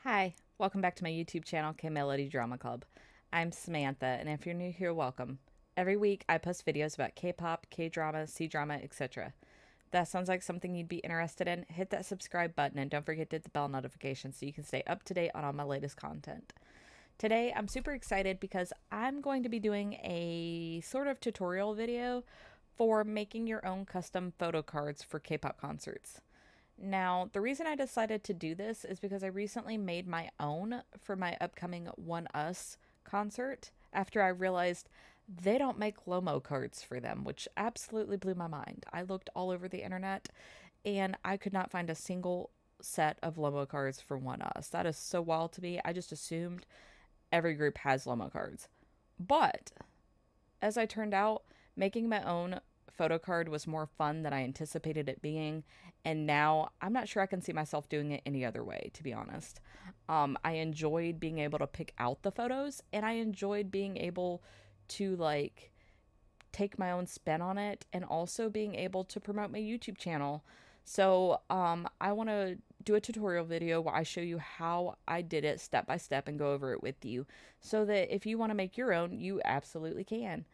Hi, welcome back to my YouTube channel, K-Melody Drama Club. I'm Samantha, and if you're new here, welcome. Every week, I post videos about K-pop, K-drama, C-drama, etc. If that sounds like something you'd be interested in, hit that subscribe button and don't forget to hit the bell notification so you can stay up to date on all my latest content. Today, I'm super excited because I'm going to be doing a sort of tutorial video for making your own custom photo cards for K-pop concerts. Now, the reason I decided to do this is because I recently made my own for my upcoming One Us concert after I realized they don't make Lomo cards for them, which absolutely blew my mind. I looked all over the internet and I could not find a single set of Lomo cards for One Us. That is so wild to me. I just assumed every group has Lomo cards. But as I turned out, making my own photo card was more fun than I anticipated it being, and now I'm not sure I can see myself doing it any other way, to be honest. I enjoyed being able to pick out the photos, and I enjoyed being able to take my own spin on it, and also being able to promote my YouTube channel. So I want to do a tutorial video where I show you how I did it step by step and go over it with you so that if you want to make your own, you absolutely can.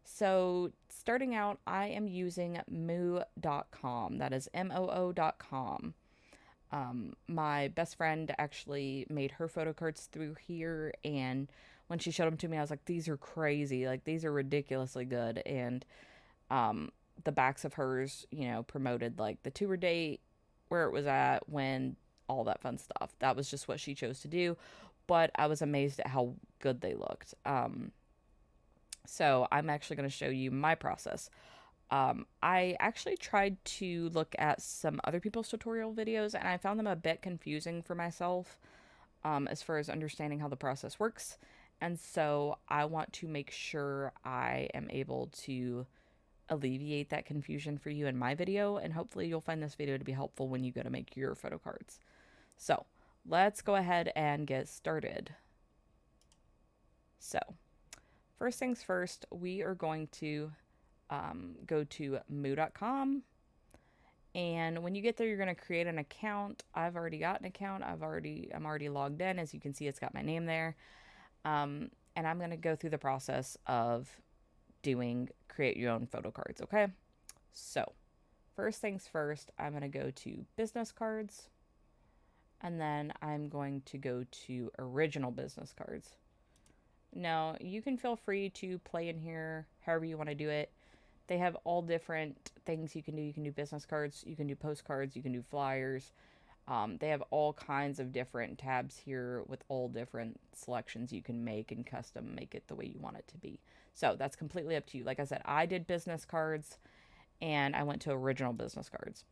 So, starting out, I am using moo.com. That is moo.com. My best friend actually made her photo cards through here, and when she showed them to me, I was like, these are crazy. Like, these are ridiculously good. And um, the backs of hers, promoted like the tour date, where it was at, when, all that fun stuff. That was just what she chose to do, but I was amazed at how good they looked. So I'm actually going to show you my process. I actually tried to look at some other people's tutorial videos and I found them a bit confusing for myself as far as understanding how the process works. And so I want to make sure I am able to alleviate that confusion for you in my video, and hopefully you'll find this video to be helpful when you go to make your photo cards. So let's go ahead and get started. So first things first, we are going to go to moo.com. And when you get there, you're going to create an account. I've already got an account. I'm already logged in. As you can see, it's got my name there. And I'm going to go through the process of doing create your own photo cards. Okay. So first things first, I'm going to go to business cards. And then I'm going to go to original business cards. Now, you can feel free to play in here however you want to do it. They have all different things you can do. You can do business cards, you can do postcards, you can do flyers. They have all kinds of different tabs here with all different selections you can make and custom make it the way you want it to be. So that's completely up to you. Like I said, I did business cards and I went to original business cards.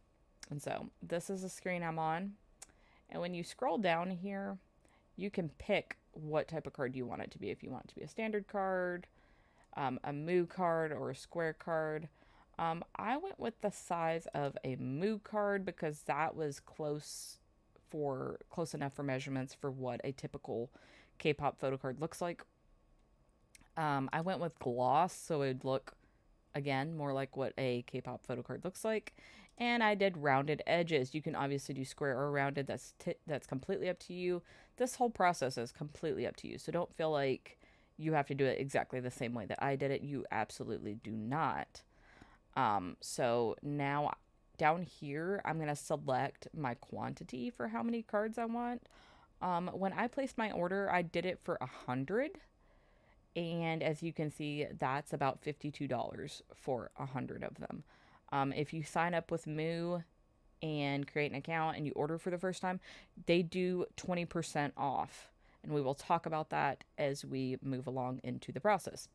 And so this is the screen I'm on. And when you scroll down here, you can pick what type of card you want it to be. If you want it to be a standard card, a moo card, or a square card. I went with the size of a moo card because that was close enough for measurements for what a typical K-pop photo card looks like. I went with gloss, so it would look again more like what a K-pop photo card looks like. And I did rounded edges. You can obviously do square or rounded. That's completely up to you. This whole process is completely up to you. So don't feel like you have to do it exactly the same way that I did it. You absolutely do not. So now down here, I'm going to select my quantity for how many cards I want. When I placed my order, I did it for 100. And as you can see, that's about $52 for 100 of them. If you sign up with Moo and create an account and you order for the first time, they do 20% off. And we will talk about that as we move along into the process.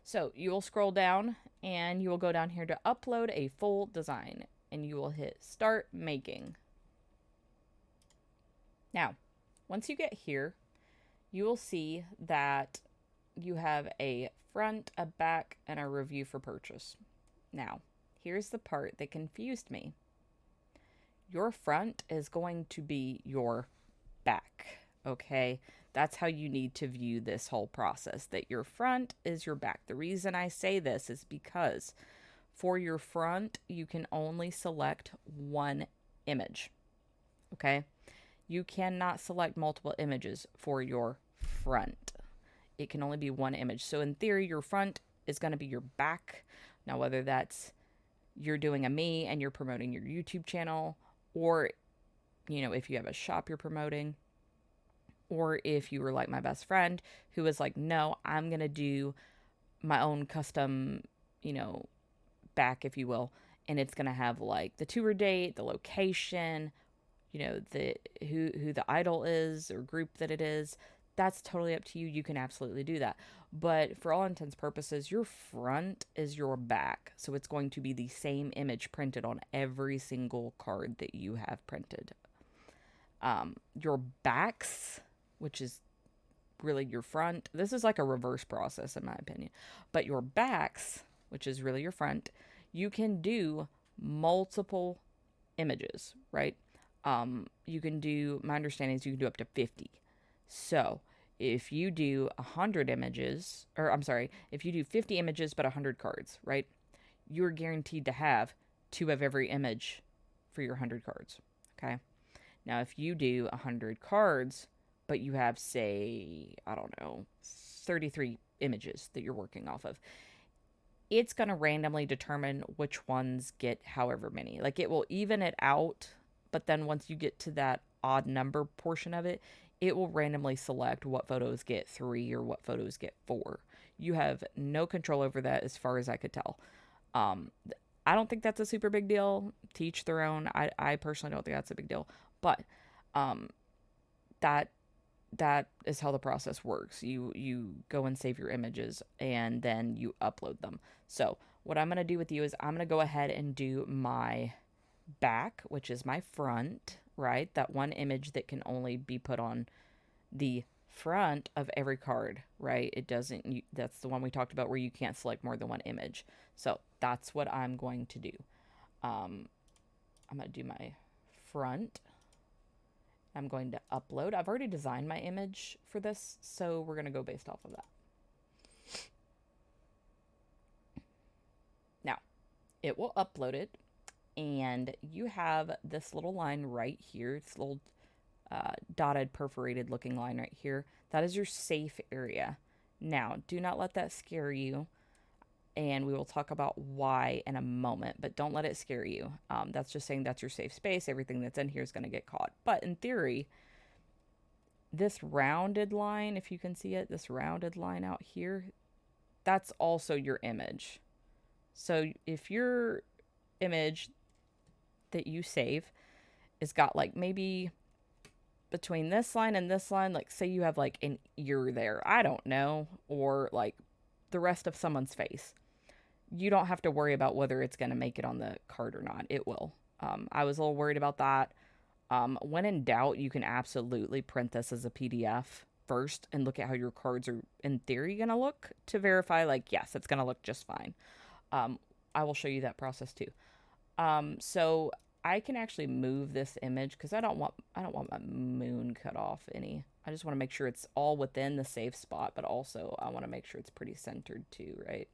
So you will scroll down and you will go down here to upload a full design and you will hit start making. Now, once you get here, you will see that you have a front, a back, and a review for purchase. Now, here's the part that confused me. Your front is going to be your back, okay? That's how you need to view this whole process, that your front is your back. The reason I say this is because for your front, you can only select one image, okay? you cannot select multiple images for your front. It can only be one image. So in theory, your front is going to be your back. Now, whether that's you're doing a me and you're promoting your YouTube channel, or, you know, if you have a shop you're promoting, or if you were like my best friend who was like, no, I'm going to do my own custom, you know, back, if you will. And it's going to have like the tour date, the location, you know, the who the idol is or group that it is. That's totally up to you. You can absolutely do that. But for all intents and purposes, your front is your back. So it's going to be the same image printed on every single card that you have printed. Your backs, which is really your front, this is like a reverse process in my opinion. But your backs, which is really your front, you can do multiple images, right? You can do, my understanding is you can do up to 50. So if you do 100 images, or I'm sorry, if you do 50 images but 100 cards, right? You're guaranteed to have 2 of every image for your 100 cards, okay? Now, if you do 100 cards, but you have, say, I don't know, 33 images that you're working off of, it's going to randomly determine which ones get however many. Like, it will even it out, but then once you get to that odd number portion of it, it will randomly select what photos get 3 or what photos get 4. You have no control over that as far as I could tell. I don't think that's a super big deal. To each their own. I personally don't think that's a big deal. But that is how the process works. You go and save your images and then you upload them. So what I'm going to do with you is I'm going to go ahead and do my back, which is my front, right? That one image that can only be put on the front of every card, right? It doesn't, that's the one we talked about where you can't select more than one image. So that's what I'm going to do. I'm going to do my front. I'm going to upload. I've already designed my image for this, so we're going to go based off of that. Now, it will upload it, and you have this little line right here, this little dotted, perforated looking line right here. That is your safe area. Now, do not let that scare you, and we will talk about why in a moment, but don't let it scare you. That's just saying that's your safe space. Everything that's in here is going to get caught. But in theory, this rounded line, if you can see it, this rounded line out here, that's also your image. So if your image that you save is got like maybe between this line and this line, like say you have like an ear there, I don't know, or like the rest of someone's face, you don't have to worry about whether it's going to make it on the card or not. It will. I was a little worried about that. When in doubt, you can absolutely print this as a PDF first and look at how your cards are in theory going to look to verify, like, yes, it's going to look just fine. I will show you that process too. So I can actually move this image because I don't want my moon cut off any. I just want to make sure it's all within the safe spot, but also I want to make sure it's pretty centered too, right?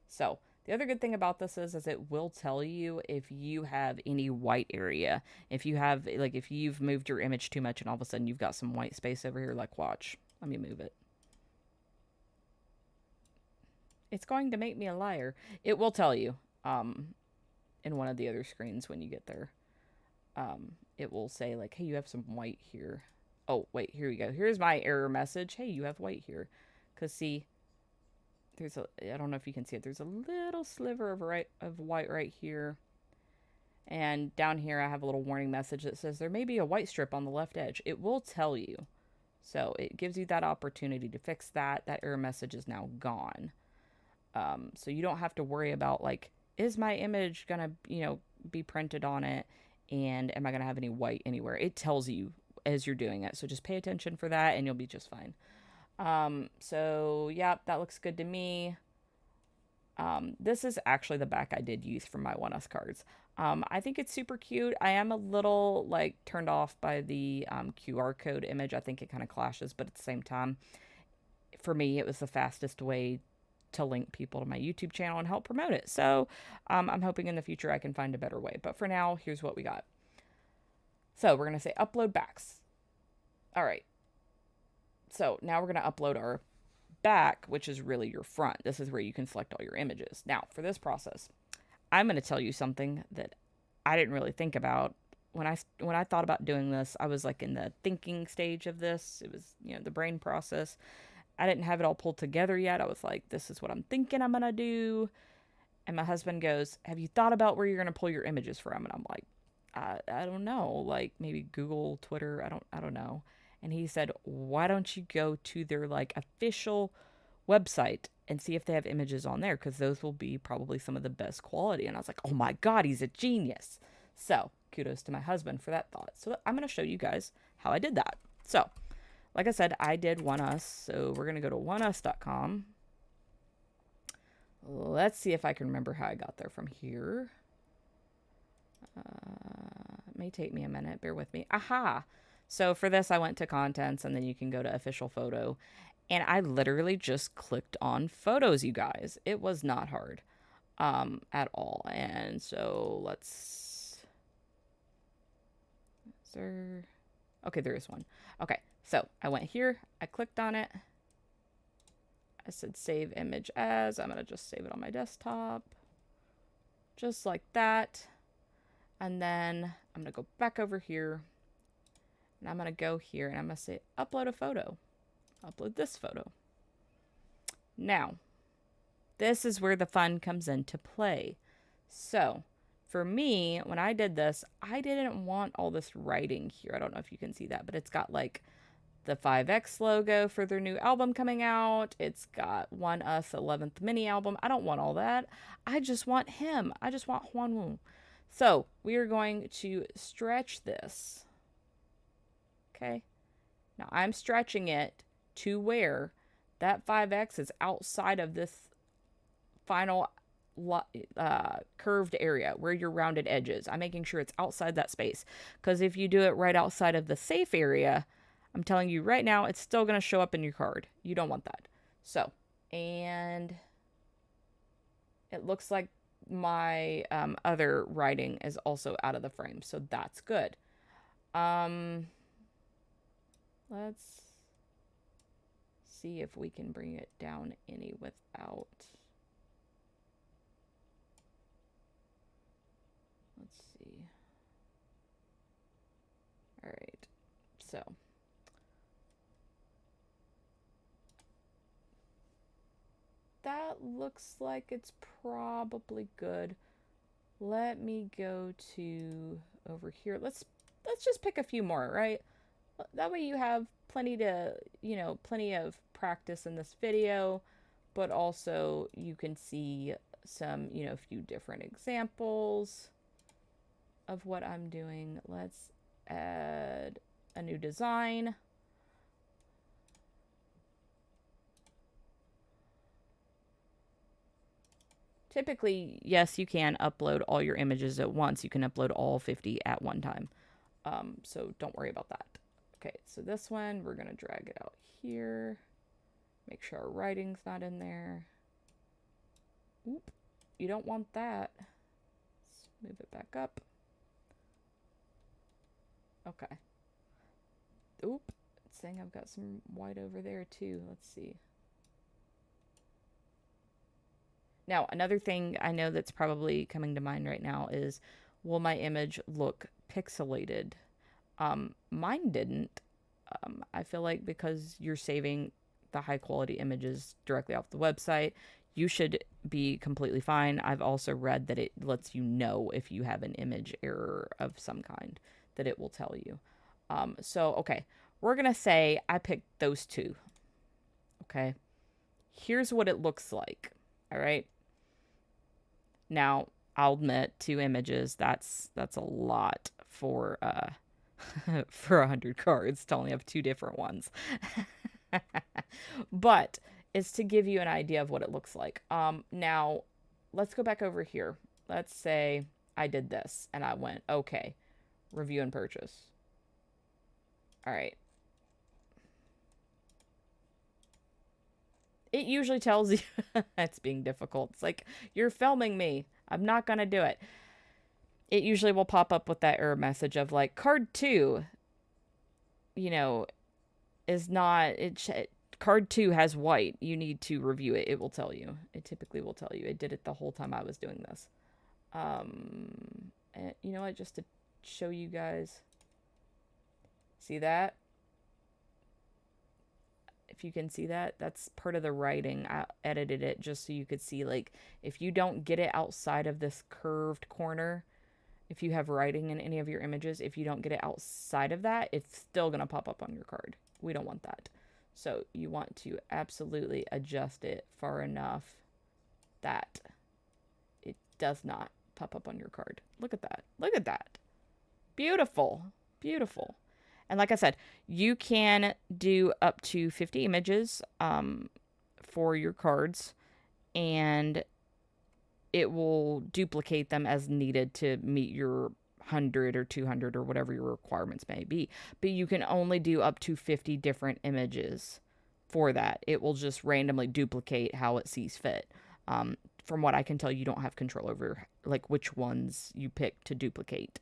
So the other good thing about this is it will tell you if you have any white area. If you have, like, if you've moved your image too much and all of a sudden you've got some white space over here, like, watch. Let me move it. It's going to make me a liar. It will tell you in one of the other screens when you get there. It will say, like, hey, you have some white here. Oh, wait, here we go. Here's my error message. Hey, you have white here. Because, see, there's a, I don't know if you can see it, there's a little sliver of white right here. And down here I have a little warning message that says there may be a white strip on the left edge. It will tell you. So it gives you that opportunity to fix that. That error message is now gone. So you don't have to worry about, like, is my image going to, you know, be printed on it? And am I going to have any white anywhere? It tells you as you're doing it. So just pay attention for that and you'll be just fine. So yeah, that looks good to me. This is actually the back I did use for my 1Us cards. I think it's super cute. I am a little, like, turned off by the QR code image. I think it kind of clashes, but at the same time, for me, it was the fastest way to link people to my YouTube channel and help promote it. So I'm hoping in the future I can find a better way. But for now, here's what we got. So we're going to say upload backs. All right. So now we're going to upload our back, which is really your front. This is where you can select all your images. Now, for this process, I'm going to tell you something that I didn't really think about. When I thought about doing this, I was like in the thinking stage of this. It was, the brain process. I didn't have it all pulled together yet. I was like, this is what I'm thinking I'm going to do. And my husband goes, have you thought about where you're going to pull your images from? And I'm like, I don't know. Like maybe Google, Twitter. I don't know. And he said, why don't you go to their like official website and see if they have images on there? Because those will be probably some of the best quality. And I was like, oh my God, he's a genius. So kudos to my husband for that thought. So I'm going to show you guys how I did that. So like I said, I did OneUs. So we're going to go to oneus.com. Let's see if I can remember how I got there from here. It may take me a minute. Bear with me. Aha! So for this, I went to contents, and then you can go to official photo. And I literally just clicked on photos, you guys. It was not hard at all. And so let's... Okay, there is one. Okay, so I went here. I clicked on it. I said save image as. I'm going to just save it on my desktop. Just like that. And then I'm going to go back over here. And I'm going to go here and I'm going to say upload a photo. Upload this photo. Now, this is where the fun comes into play. So, for me, when I did this, I didn't want all this writing here. I don't know if you can see that, but it's got like the 5X logo for their new album coming out. It's got OneUs 11th mini album. I don't want all that. I just want him. I just want Hwanwoong. So we are going to stretch this. Okay. Now I'm stretching it to where that 5X is outside of this final curved area where your rounded edges. I'm making sure it's outside that space. Because if you do it right outside of the safe area, I'm telling you right now, it's still going to show up in your card. You don't want that. So, and it looks like my other writing is also out of the frame. So that's good. Let's see if we can bring it down any without. Let's see. All right. So. That looks like it's probably good. Let me go to over here. Let's just pick a few more, right? That way you have plenty of practice in this video, but also you can see some, a few different examples of what I'm doing. Let's add a new design. Typically, yes, you can upload all your images at once. You can upload all 50 at one time. So don't worry about that. Okay, so this one, we're going to drag it out here. Make sure our writing's not in there. Oop, you don't want that. Let's move it back up. Okay. Oop, it's saying I've got some white over there too. Let's see. Now, another thing I know that's probably coming to mind right now is, will my image look pixelated? Mine didn't. I feel like because you're saving the high quality images directly off the website, you should be completely fine. I've also read that it lets you know if you have an image error of some kind, that it will tell you. Okay, we're going to say I picked those two. Okay, here's what it looks like. All right. Now, I'll admit, 2 images, that's a lot for for 100 cards to only have 2 different ones. But it's to give you an idea of what it looks like. Now, let's go back over here. Let's say I did this and I went, okay, review and purchase. All right. It usually tells you it's being difficult. It's like, you're filming me. I'm not going to do it. It usually will pop up with that error message of like, card 2, is not, card 2 has white. You need to review it. It will tell you. It typically will tell you. It did it the whole time I was doing this. And you know what, just to show you guys, see that? If you can see that, that's part of the writing. I edited it just so you could see, like, if you don't get it outside of this curved corner, if you have writing in any of your images, if you don't get it outside of that, it's still going to pop up on your card. We don't want that. So you want to absolutely adjust it far enough that it does not pop up on your card. Look at that. Look at that. Beautiful. Beautiful. And like I said, you can do up to 50 images for your cards, and it will duplicate them as needed to meet your 100 or 200 or whatever your requirements may be. But you can only do up to 50 different images for that. It will just randomly duplicate how it sees fit. From what I can tell, you don't have control over like which ones you pick to duplicate.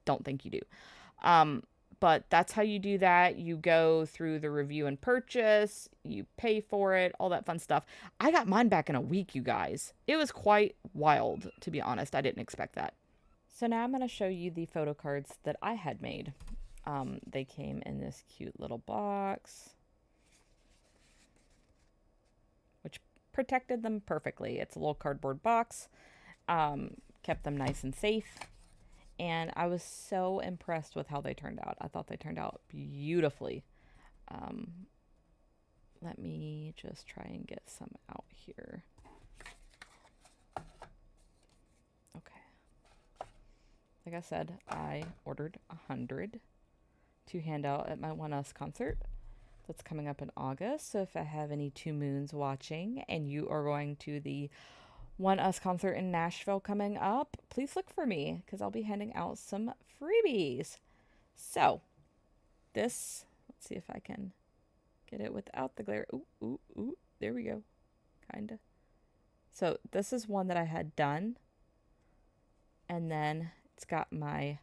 Don't think you do. But that's how you do that. You go through the review and purchase, you pay for it, all that fun stuff. I got mine back in a week, you guys. It was quite wild, to be honest. I didn't expect that. So now I'm going to show you the photo cards that I had made. They came in this cute little box, which protected them perfectly. It's a little cardboard box, kept them nice and safe. And I was so impressed with how they turned out. I thought they turned out beautifully. Let me just try and get some out here. Okay. Like I said, I ordered 100 to hand out at my One Us concert that's coming up in August. So if I have any Two Moons watching and you are going to the One Us concert in Nashville coming up, please look for me because I'll be handing out some freebies. So this, let's see if I can get it without the glare. Ooh, there we go. Kinda. So this is one that I had done, and then it's got my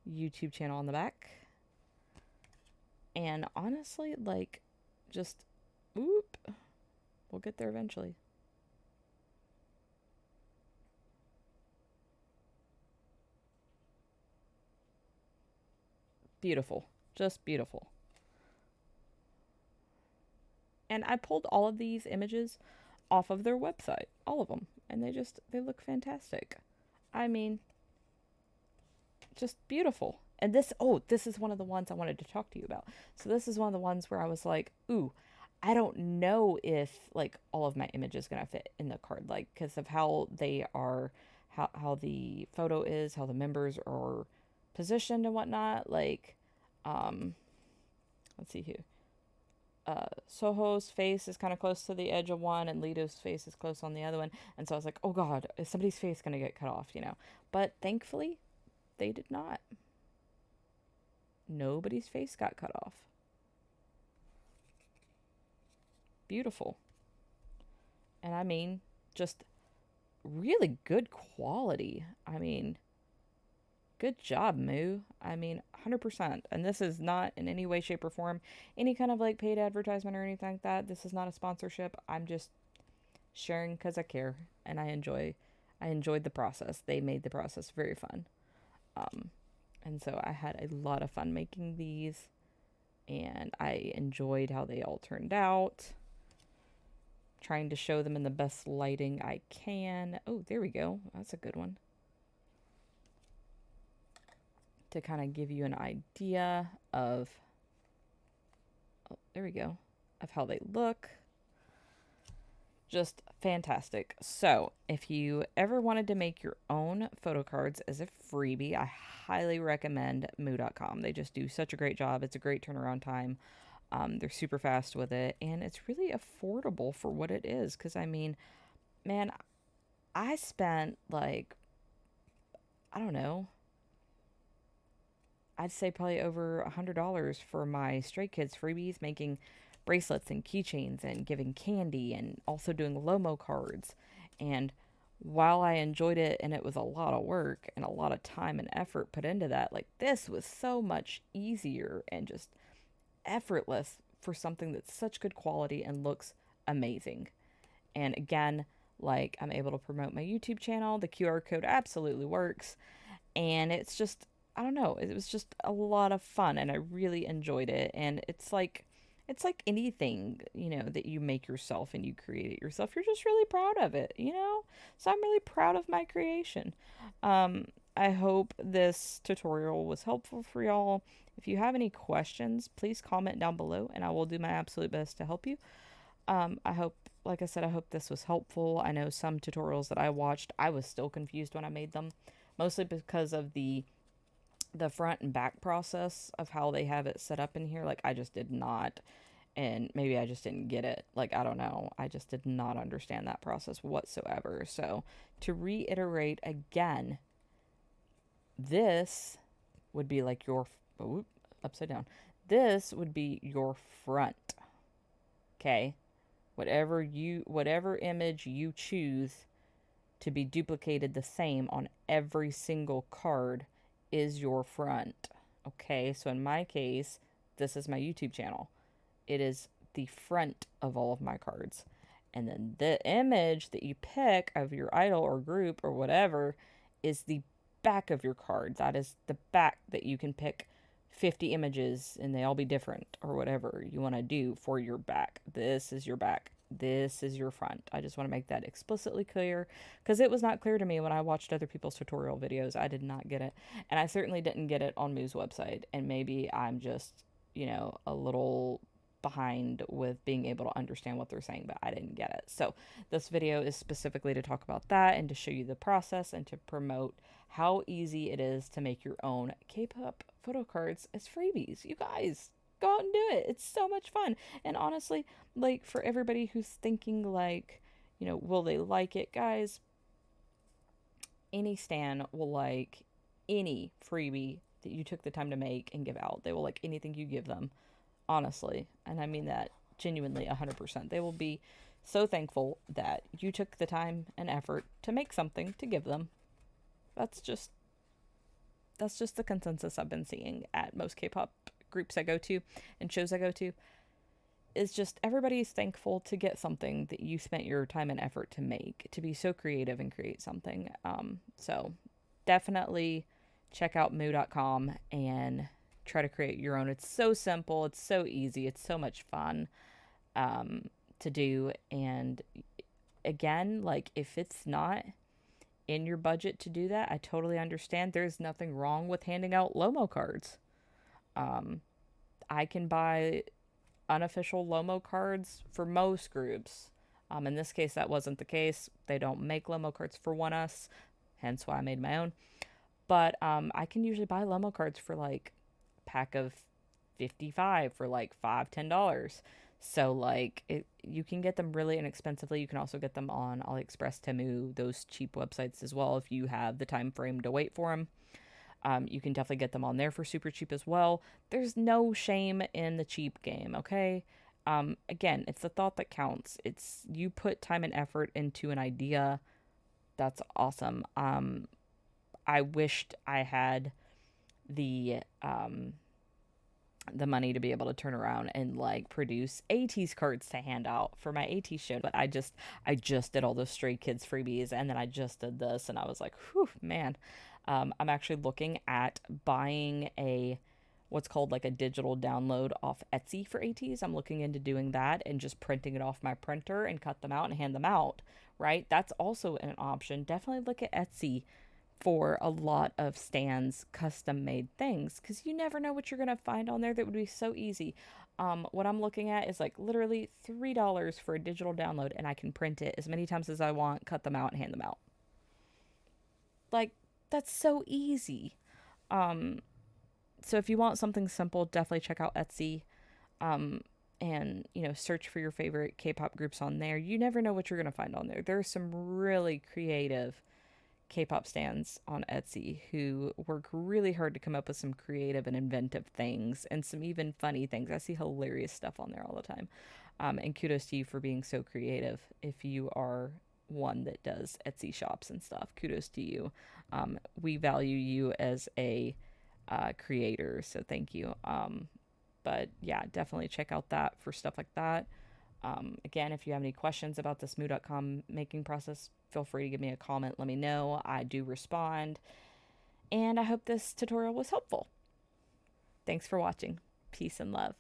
YouTube channel on the back. And honestly, like, just, we'll get there eventually. Beautiful. Just beautiful. And I pulled all of these images off of their website. All of them. And they look fantastic. I mean, just beautiful. And this is one of the ones I wanted to talk to you about. So this is one of the ones where I was like, ooh, I don't know if, like, all of my image is going to fit in the card. Like, because of how they are, how the photo is, how the members are positioned and whatnot. Like, let's see here. Soho's face is kind of close to the edge of one, and Lito's face is close on the other one. And so I was like, oh God, is somebody's face going to get cut off, you know? But thankfully, they did not. Nobody's face got cut off. Beautiful. And I mean, just really good quality. I mean, good job, Moo. I mean, 100%. And this is not in any way, shape, or form any kind of like paid advertisement or anything like that. This is not a sponsorship. I'm just sharing because I care and I enjoyed the process. They made the process very fun. And so I had a lot of fun making these, and I enjoyed how they all turned out. Trying to show them in the best lighting I can. Oh, there we go. That's a good one. To kind of give you an idea of, there we go, of how they look. Just fantastic. So if you ever wanted to make your own photo cards as a freebie, I highly recommend moo.com. They just do such a great job. It's a great turnaround time. They're super fast with it, and it's really affordable for what it is. Because I mean, man, I spent like, I don't know, I'd say probably over $100 for my Stray Kids freebies, making bracelets and keychains and giving candy and also doing Lomo cards. And while I enjoyed it and it was a lot of work and a lot of time and effort put into that, like, this was so much easier and just effortless for something that's such good quality and looks amazing. And again, like, I'm able to promote my YouTube channel. The QR code absolutely works. And it's just, I don't know, it was just a lot of fun and I really enjoyed it. And it's like anything, that you make yourself and you create it yourself. You're just really proud of it. So I'm really proud of my creation. Um, I hope this tutorial was helpful for y'all. If you have any questions, please comment down below and I will do my absolute best to help you. I hope, like I said, I hope this was helpful. I know some tutorials that I watched, I was still confused when I made them, mostly because of the front and back process of how they have it set up in here. Like, I just did not, and maybe I just didn't get it. Like, I don't know. I just did not understand that process whatsoever. So, to reiterate again, this would be like your, upside down. This would be your front. Okay? Whatever image you choose to be duplicated the same on every single card is your front. Okay, so in my case, this is my YouTube channel. It is the front of all of my cards. And then the image that you pick of your idol or group or whatever is the back of your card. That is the back that you can pick 50 images and they all be different or whatever you want to do for your back. This is your back. This is your front. I just want to make that explicitly clear because it was not clear to me when I watched other people's tutorial videos. I did not get it. And I certainly didn't get it on Moo's website. And maybe I'm just, a little behind with being able to understand what they're saying, but I didn't get it. So this video is specifically to talk about that and to show you the process and to promote how easy it is to make your own K-pop photo cards as freebies. You guys, go out and do it. It's so much fun. And honestly, like, for everybody who's thinking like, will they like it? Guys, any stan will like any freebie that you took the time to make and give out. They will like anything you give them, honestly. And I mean that genuinely 100%. They will be so thankful that you took the time and effort to make something to give them. That's just the consensus I've been seeing at most K-pop groups I go to and shows I go to. Is just everybody's thankful to get something that you spent your time and effort to make, to be so creative and create something. So definitely check out moo.com and try to create your own. It's so simple. It's so easy. It's so much fun to do. And again, like, if it's not in your budget to do that, I totally understand. There's nothing wrong with handing out Lomo cards. I can buy unofficial Lomo cards for most groups. In this case, that wasn't the case. They don't make Lomo cards for One Us, hence why I made my own. But I can usually buy Lomo cards for like a pack of 55 for like $5-10. So like you can get them really inexpensively. You can also get them on AliExpress, Temu, those cheap websites as well if you have the time frame to wait for them. You can definitely get them on there for super cheap as well. There's no shame in the cheap game, okay? Again, it's the thought that counts. It's you put time and effort into an idea. That's awesome. I wished I had the money to be able to turn around and like produce ATEEZ cards to hand out for my ATEEZ show, but I just did all those Stray Kids freebies and then I just did this and I was like, whew, man. I'm actually looking at buying what's called like a digital download off Etsy for ATEEZ. I'm looking into doing that and just printing it off my printer and cut them out and hand them out, right? That's also an option. Definitely look at Etsy for a lot of stands custom made things because you never know what you're going to find on there that would be so easy. What I'm looking at is like literally $3 for a digital download and I can print it as many times as I want, cut them out and hand them out. Like, that's so easy. So if you want something simple, definitely check out Etsy. And search for your favorite K-pop groups on there. You never know what you're going to find on there. There are some really creative K-pop stans on Etsy who work really hard to come up with some creative and inventive things and some even funny things. I see hilarious stuff on there all the time. And kudos to you for being so creative. If you are one that does Etsy shops and stuff, kudos to you. We value you as a creator, so thank you. But yeah, definitely check out that for stuff like that. Again, if you have any questions about the Smoo.com making process, feel free to give me a comment. Let me know. I do respond. And I hope this tutorial was helpful. Thanks for watching. Peace and love.